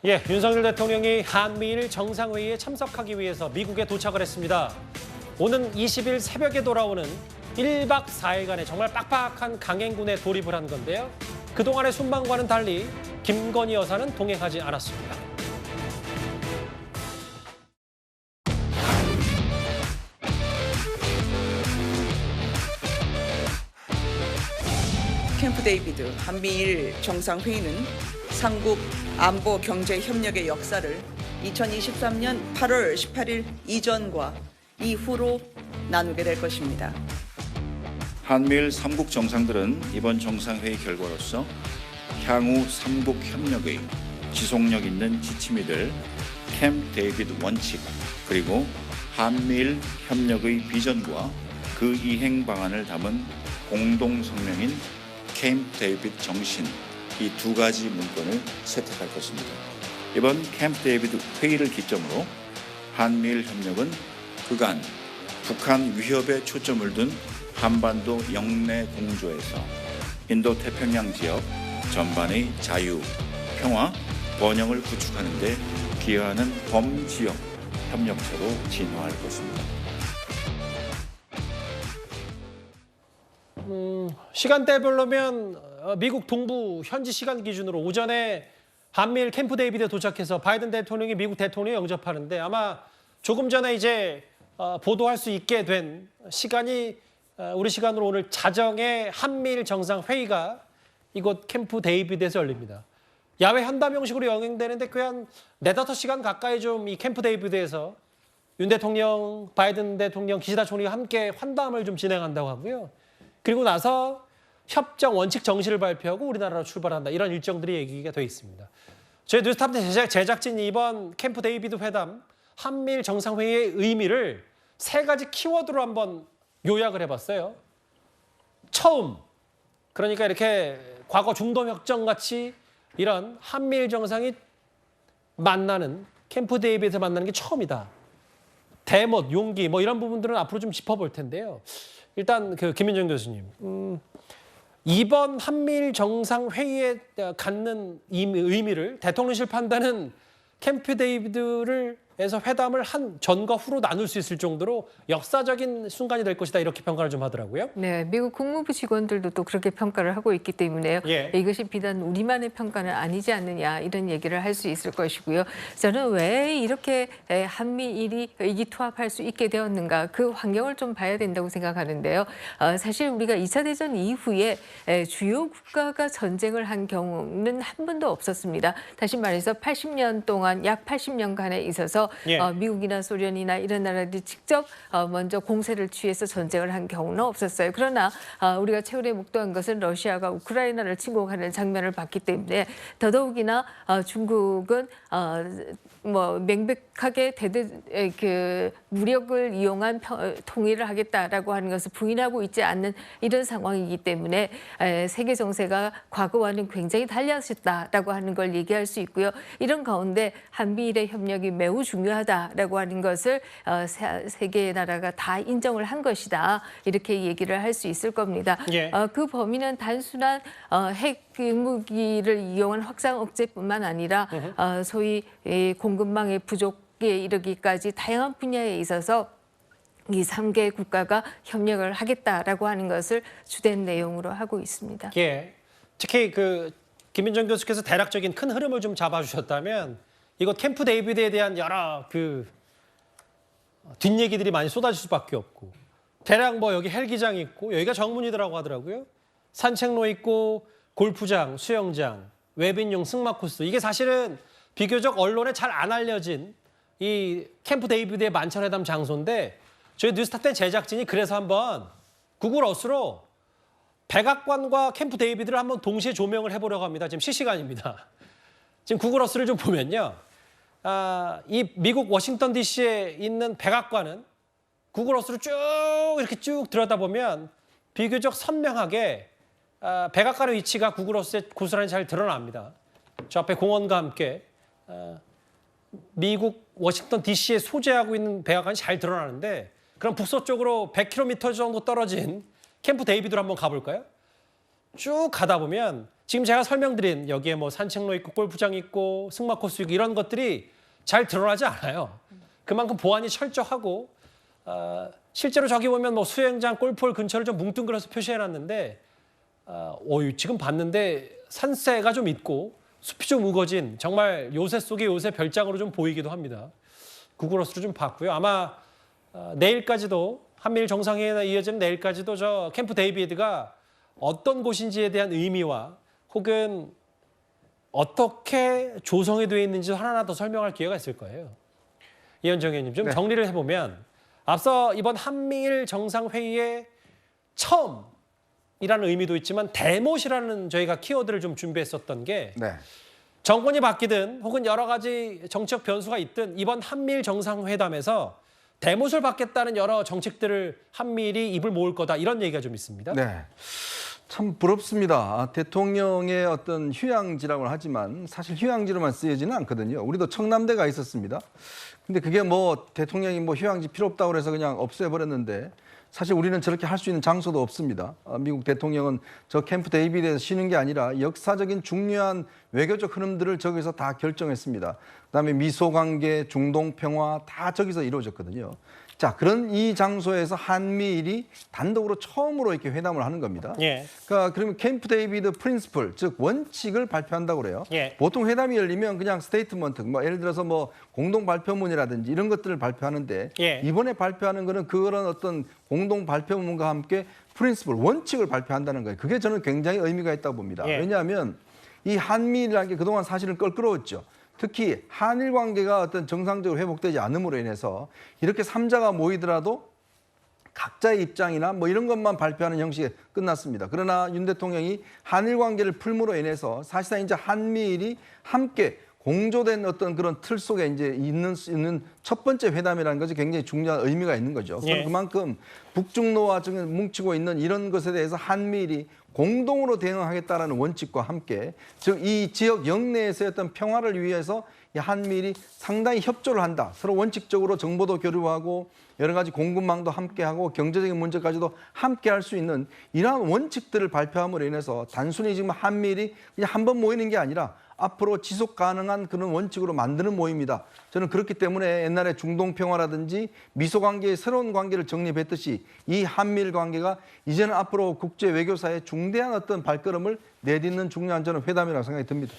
예, 윤석열 대통령이 한미일 정상회의에 참석하기 위해서 미국에 도착을 했습니다. 오는 20일 새벽에 돌아오는 1박 4일간의 정말 빡빡한 강행군에 돌입을 한 건데요. 그동안의 순방과는 달리 김건희 여사는 동행하지 않았습니다. 캠프 데이비드 한미일 정상회의는 삼국 안보 경제 협력의 역사를 2023년 8월 18일 이전과 이후로 나누게 될 것입니다. 한미일 3국 정상들은 이번 정상회의 결과로서 향후 3국 협력의 지속력 있는 지침이 될 캠프 데이비드 원칙, 그리고 한미일 협력의 비전과 그 이행 방안을 담은 공동 성명인 캠프 데이비드 정신, 이 두 가지 문건을 채택할 것입니다. 이번 캠프 데이비드 회의를 기점으로 한미일 협력은 그간 북한 위협에 초점을 둔 한반도 영내 공조에서 인도 태평양 지역 전반의 자유, 평화, 번영을 구축하는 데 기여하는 범지역 협력체로 진화할 것입니다. 시간대별로면 미국 동부 현지 시간 기준으로 오전에 한미일 캠프 데이비드에 도착해서 바이든 대통령이 미국 대통령을 영접하는데 아마 조금 전에 이제 보도할 수 있게 된 시간이 우리 시간으로 오늘 자정에 한미일 정상회의가 이곳 캠프 데이비드에서 열립니다. 야외 한담 형식으로 영행되는데 거의 한 4~5시간 가까이 좀 이 캠프 데이비드에서 윤 대통령, 바이든 대통령, 기시다 총리가 함께 환담을 좀 진행한다고 하고요. 그리고 나서 협정 원칙 정시를 발표하고 우리나라로 출발한다. 이런 일정들이 얘기가 돼 있습니다. 저희 뉴스탑 제작진이 이번 캠프 데이비드 회담 한미일 정상회의의 의미를 3가지 키워드로 한번 요약을 해봤어요. 처음, 그러니까 이렇게 과거 중도협정 같이 이런 한미일 정상이 만나는, 캠프 데이비드에서 만나는 게 처음이다. 대못, 용기 뭐 이런 부분들은 앞으로 좀 짚어볼 텐데요. 일단 김민정 교수님, 이번 한미일 정상회의에 갖는 의미를 대통령실 판단은 캠프 데이비드에서 회담을 한 전과 후로 나눌 수 있을 정도로 역사적인 순간이 될 것이다, 이렇게 평가를 좀 하더라고요. 네, 미국 국무부 직원들도 또 그렇게 평가를 하고 있기 때문에요. 예. 이것이 비단 우리만의 평가는 아니지 않느냐, 이런 얘기를 할 수 있을 것이고요. 저는 왜 이렇게 한미일이 의기투합할 수 있게 되었는가, 그 환경을 좀 봐야 된다고 생각하는데요. 사실 우리가 2차 대전 이후에 주요 국가가 전쟁을 한 경우는 한 번도 없었습니다. 다시 말해서 80년 동안, 약 80년간에 있어서 예. 미국이나 소련이나 이런 나라들이 직접 먼저 공세를 취해서 전쟁을 한 경우는 없었어요. 그러나 우리가 최근에 목도한 것은 러시아가 우크라이나를 침공하는 장면을 봤기 때문에 더더욱이나 중국은 뭐 명백하게 무력을 이용한 통일을 하겠다라고 하는 것을 부인하고 있지 않는 이런 상황이기 때문에 세계 정세가 과거와는 굉장히 달라졌다라고 하는 걸 얘기할 수 있고요. 이런 가운데 한미일의 협력이 매우 중요하다라고 하는 것을 세 개의 나라가 다 인정을 한 것이다, 이렇게 얘기를 할 수 있을 겁니다. 예. 그 범위는 단순한 핵 무기를 이용한 확산 억제뿐만 아니라 소위 공급망의 부족에 이르기까지 다양한 분야에 있어서 이 3개 국가가 협력을 하겠다라고 하는 것을 주된 내용으로 하고 있습니다. 예. 특히 김민정 교수께서 대략적인 큰 흐름을 좀 잡아주셨다면 이곳 캠프 데이비드에 대한 여러 뒷얘기들이 많이 쏟아질 수밖에 없고, 대략 뭐 여기 헬기장 있고, 여기가 정문이더라고 하더라고요. 산책로 있고, 골프장, 수영장, 외빈용 승마 코스, 이게 사실은 비교적 언론에 잘 안 알려진 이 캠프 데이비드의 만찬회담 장소인데, 저희 뉴스탑 제작진이 그래서 한번 구글 어스로 백악관과 캠프 데이비드를 한번 동시에 조명을 해보려고 합니다. 지금 실시간입니다. 지금 구글 어스를 좀 보면요, 이 미국 워싱턴 DC에 있는 백악관은 구글 어스로 쭉 이렇게 쭉 들여다보면 비교적 선명하게 백악관의 위치가 구글 어스에 고스란히 잘 드러납니다. 저 앞에 공원과 함께 미국 워싱턴 DC에 소재하고 있는 백악관이 잘 드러나는데, 그럼 북서쪽으로 100km 정도 떨어진 캠프 데이비드로 한번 가볼까요? 쭉 가다 보면 지금 제가 설명드린 여기에 뭐 산책로 있고 골프장 있고 승마 코스 있고 이런 것들이 잘 드러나지 않아요. 그만큼 보안이 철저하고 실제로 저기 보면 뭐 수영장, 골프홀 근처를 좀 뭉뚱그려서 표시해놨는데 지금 봤는데 산세가 좀 있고 숲이 좀 우거진 정말 요새 속의 요새 별장으로 좀 보이기도 합니다. 구글어스로 좀 봤고요. 아마 내일까지도 한미일 정상회의에 이어지는 내일까지도 저 캠프 데이비드가 어떤 곳인지에 대한 의미와 혹은 어떻게 조성이 되어 있는지 하나하나 더 설명할 기회가 있을 거예요. 이현정 의원님 좀 네. 정리를 해보면 앞서 이번 한미일 정상회의의 처음이라는 의미도 있지만 대못이라는 저희가 키워드를 좀 준비했었던 게 네. 정권이 바뀌든 혹은 여러 가지 정치적 변수가 있든 이번 한미일 정상회담에서 대못을 받겠다는 여러 정책들을 한미일이 입을 모을 거다 이런 얘기가 좀 있습니다. 네. 참 부럽습니다. 대통령의 어떤 휴양지라고 하지만 사실 휴양지로만 쓰여지는 않거든요. 우리도 청남대가 있었습니다. 근데 그게 뭐 대통령이 뭐 휴양지 필요 없다고 그래서 그냥 없애버렸는데 사실 우리는 저렇게 할 수 있는 장소도 없습니다. 미국 대통령은 저 캠프 데이비드에서 쉬는 게 아니라 역사적인 중요한 외교적 흐름들을 저기서 다 결정했습니다. 그다음에 미소 관계, 중동 평화 다 저기서 이루어졌거든요. 자, 그런 이 장소에서 한미일이 단독으로 처음으로 이렇게 회담을 하는 겁니다. 예. 그러니까 그러면 캠프 데이비드 프린시플, 즉 원칙을 발표한다고 그래요. 예. 보통 회담이 열리면 그냥 스테이트먼트, 뭐 예를 들어서 뭐 공동 발표문이라든지 이런 것들을 발표하는데 예. 이번에 발표하는 거는 그런 어떤 공동 발표문과 함께 프린시플, 원칙을 발표한다는 거예요. 그게 저는 굉장히 의미가 있다고 봅니다. 예. 왜냐하면 이 한미일이라는 게 그동안 사실은 껄끄러웠죠. 특히 한일 관계가 어떤 정상적으로 회복되지 않음으로 인해서 이렇게 삼자가 모이더라도 각자의 입장이나 뭐 이런 것만 발표하는 형식에 끝났습니다. 그러나 윤 대통령이 한일 관계를 풀므로 인해서 사실상 이제 한미일이 함께 공조된 어떤 그런 틀 속에 이제 있는 첫 번째 회담이라는 것이 굉장히 중요한 의미가 있는 거죠. 예. 그만큼 북중로와 지금 뭉치고 있는 이런 것에 대해서 한미일이 공동으로 대응하겠다라는 원칙과 함께 즉 이 지역 영내에서의 어떤 평화를 위해서 이 한미일이 상당히 협조를 한다. 서로 원칙적으로 정보도 교류하고 여러 가지 공급망도 함께하고 경제적인 문제까지도 함께할 수 있는 이러한 원칙들을 발표함으로 인해서 단순히 지금 한미일이 그냥 한 번 모이는 게 아니라 앞으로 지속 가능한 그런 원칙으로 만드는 모임이다. 저는 그렇기 때문에 옛날에 중동 평화라든지 미소 관계의 새로운 관계를 정립했듯이 이 한미일 관계가 이제는 앞으로 국제 외교사의 중대한 어떤 발걸음을 내딛는 중요한 저는 회담이라고 생각이 듭니다.